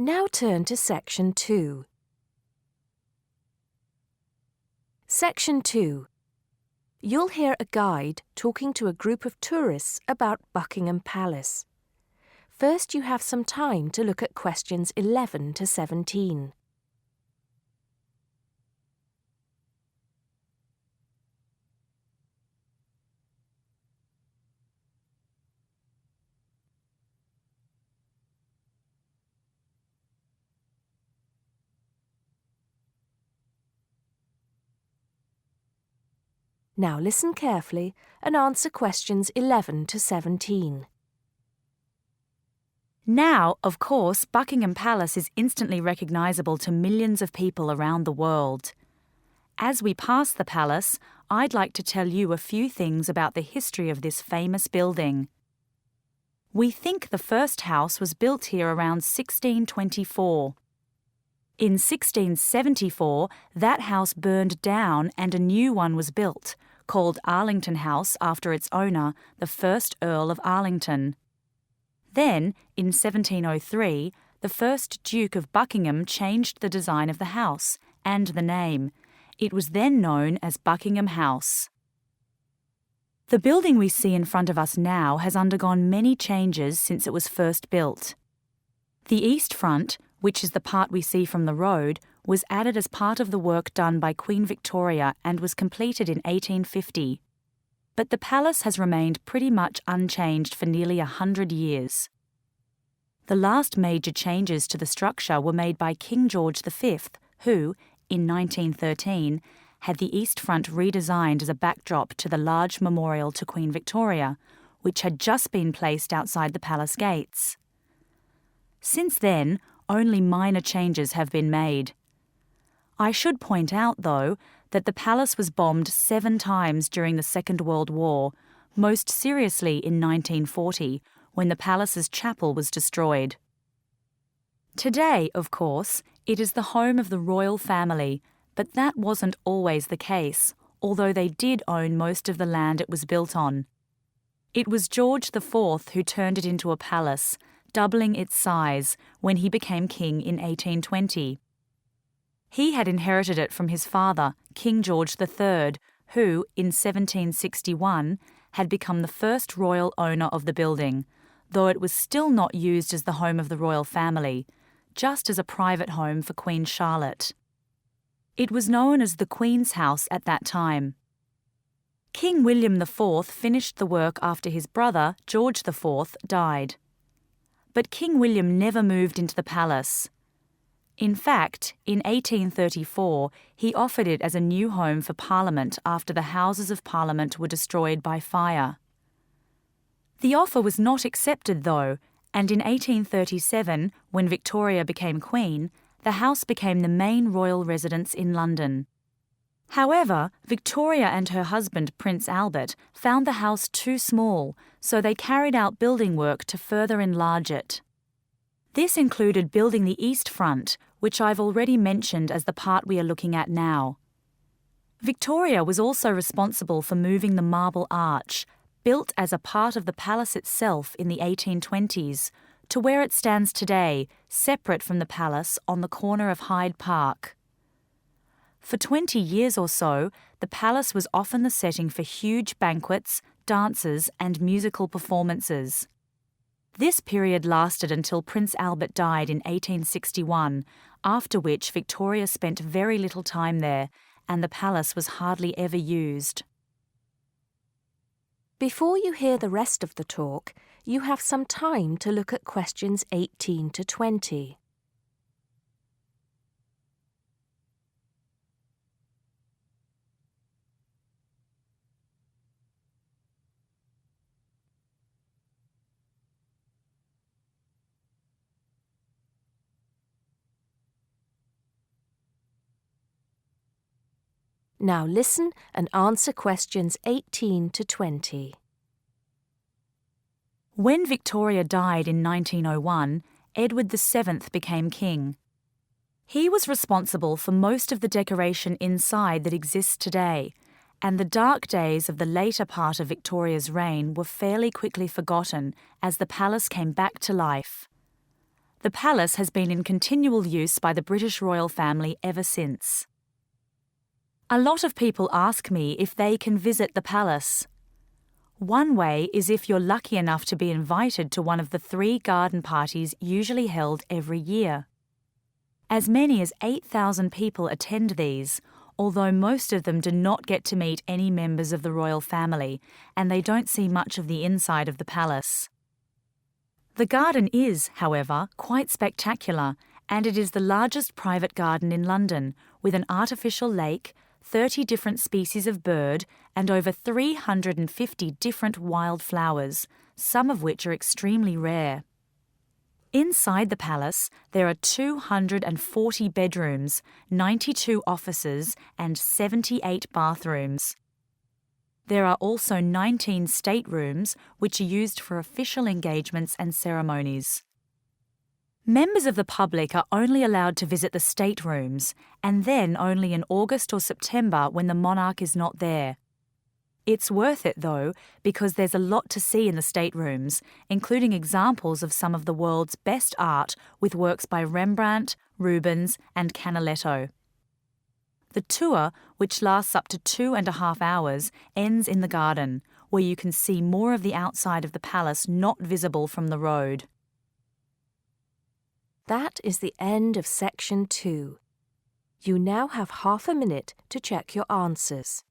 Now turn to Section 2. Section 2. You'll hear a guide talking to a group of tourists about Buckingham Palace. First, you have some time to look at questions 11 to 17. Now listen carefully and answer questions 11 to 17. Now, of course, Buckingham Palace is instantly recognisable to millions of people around the world. As we pass the palace, I'd like to tell you a few things about the history of this famous building. We think the first house was built here around 1624. In 1674, that house burned down and a new one was built, called Arlington House after its owner, the first Earl of Arlington. Then, in 1703, the first Duke of Buckingham changed the design of the house and the name. It was then known as Buckingham House. The building we see in front of us now has undergone many changes since it was first built. The east front, which is the part we see from the road, was added as part of the work done by Queen Victoria and was completed in 1850. But the palace has remained pretty much unchanged for nearly 100 years. The last major changes to the structure were made by King George V, who, in 1913, had the east front redesigned as a backdrop to the large memorial to Queen Victoria, which had just been placed outside the palace gates. Since then, only minor changes have been made. I should point out, though, that the palace was bombed 7 times during the Second World War, most seriously in 1940, when the palace's chapel was destroyed. Today, of course, it is the home of the royal family, but that wasn't always the case, although they did own most of the land it was built on. It was George IV who turned it into a palace, doubling its size when he became king in 1820. He had inherited it from his father, King George III, who, in 1761, had become the first royal owner of the building, though it was still not used as the home of the royal family, just as a private home for Queen Charlotte. It was known as the Queen's House at that time. King William IV finished the work after his brother, George IV, died. But King William never moved into the palace. In fact, in 1834, he offered it as a new home for Parliament after the Houses of Parliament were destroyed by fire. The offer was not accepted, though, and in 1837, when Victoria became Queen, the house became the main royal residence in London. However, Victoria and her husband, Prince Albert, found the house too small, so they carried out building work to further enlarge it. This included building the east front, which I've already mentioned as the part we are looking at now. Victoria was also responsible for moving the Marble Arch, built as a part of the palace itself in the 1820s, to where it stands today, separate from the palace on the corner of Hyde Park. For 20 years or so, the palace was often the setting for huge banquets, dances, and musical performances. This period lasted until Prince Albert died in 1861, after which Victoria spent very little time there, and the palace was hardly ever used. Before you hear the rest of the talk, you have some time to look at questions 18 to 20. Now listen and answer questions 18 to 20. When Victoria died in 1901, Edward VII became king. He was responsible for most of the decoration inside that exists today, and the dark days of the later part of Victoria's reign were fairly quickly forgotten as the palace came back to life. The palace has been in continual use by the British royal family ever since. A lot of people ask me if they can visit the palace. One way is if you're lucky enough to be invited to one of the 3 garden parties usually held every year. As many as 8,000 people attend these, although most of them do not get to meet any members of the royal family, and they don't see much of the inside of the palace. The garden is, however, quite spectacular, and it is the largest private garden in London, with an artificial lake, 30 different species of bird, and over 350 different wild flowers, some of which are extremely rare. Inside the palace, there are 240 bedrooms, 92 offices, and 78 bathrooms. There are also 19 staterooms, which are used for official engagements and ceremonies. Members of the public are only allowed to visit the staterooms, and then only in August or September when the monarch is not there. It's worth it, though, because there's a lot to see in the staterooms, including examples of some of the world's best art with works by Rembrandt, Rubens, and Canaletto. The tour, which lasts up to 2.5 hours, ends in the garden, where you can see more of the outside of the palace not visible from the road. That is the end of section 2. You now have half a minute to check your answers.